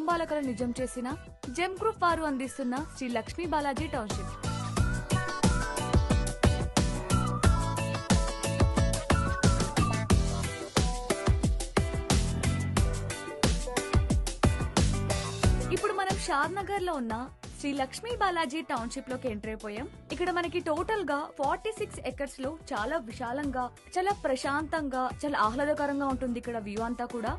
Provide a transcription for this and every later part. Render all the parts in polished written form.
కుటుంబాల కల నిజం చేసిన జెమ్ గ్రూప్ వారు అందిస్తున్న శ్రీ లక్ష్మీ బాలాజీ టౌన్షిప్. ఇప్పుడు మనం షాద్ నగర్ లో ఉన్న శ్రీ లక్ష్మీ బాలాజీ టౌన్షిప్ లోకి ఎంటర్ అయిపోయాం. ఇక్కడ మనకి టోటల్ గా 46 ఎకర్స్ లో చాలా విశాలంగా, చాలా ప్రశాంతంగా, చాలా ఆహ్లాదకరంగా ఉంటుంది ఇక్కడ వ్యూ అంతా కూడా.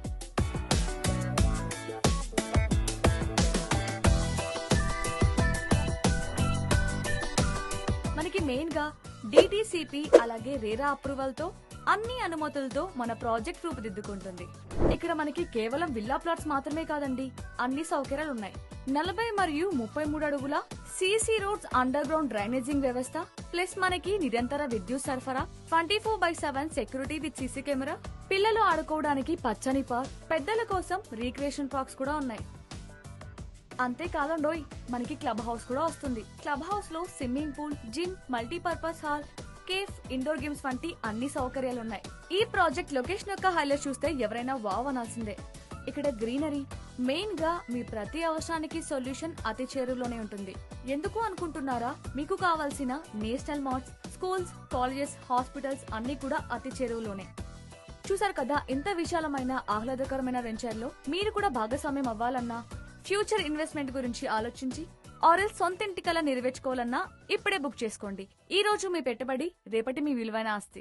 మనకి మెయిన్ గా డిటిసిపి అలాగే రేరా అప్రూవల్ తో అన్ని అనుమతులతో మన ప్రాజెక్ట్ రూపుదిద్దుకుంటుంది. ఇక్కడ మనకి కేవలం విల్లా ప్లాట్స్ మాత్రమే కాదండి, అన్ని సౌకర్యాలు ఉన్నాయి. 40 మరియు 33 అడుగుల సిసి రోడ్స్, అండర్ గ్రౌండ్ డ్రైనేజింగ్ వ్యవస్థ, ప్లస్ మనకి నిరంతర విద్యుత్ సరఫరా, 24/7 సెక్యూరిటీ విత్ సీసీ కెమెరా, పిల్లలు ఆడుకోవడానికి పచ్చని పార్క్, పెద్దల కోసం రీక్రియేషన్ పార్క్స్ కూడా ఉన్నాయి. అంతేకాదండోయ్, మనకి క్లబ్ హౌస్ కూడా వస్తుంది. క్లబ్ హౌస్ లో swimming pool, gym, multipurpose hall, cafe, indoor games వంటి అన్ని సౌకర్యాలు ఉన్నాయి. ఈ ప్రాజెక్ట్ లొకేషన్ యొక్క హైలైట్ చూస్తే ఎవరైనా వావ్ అనాల్సిందే. ఇక్కడ గ్రీనరీ, మెయిన్ గా మీ ప్రతి అవసరానికి సొల్యూషన్ అతి చేరువలోనే ఉంటుంది. ఎందుకు అనుకుంటున్నారా? మీకు కావాల్సిన national marts, schools, colleges, hospitals అన్ని కూడా అతి చేరువలోనే. చూసారు కదా, ఇంత విశాలమైన ఆహ్లాదకరమైన వెంచర్ లో మీరు కూడా భాగస్వామ్యం అవ్వాలన్నా, ఫ్యూచర్ ఇన్వెస్ట్మెంట్ గురించి ఆలోచించి ఆర్ఎల్ సొంత ఇంటి కల నెరవేర్చుకోవాలన్నా ఇప్పుడే బుక్ చేసుకోండి. ఈ రోజు మీ పెట్టుబడి రేపటి మీ విలువైన ఆస్తి.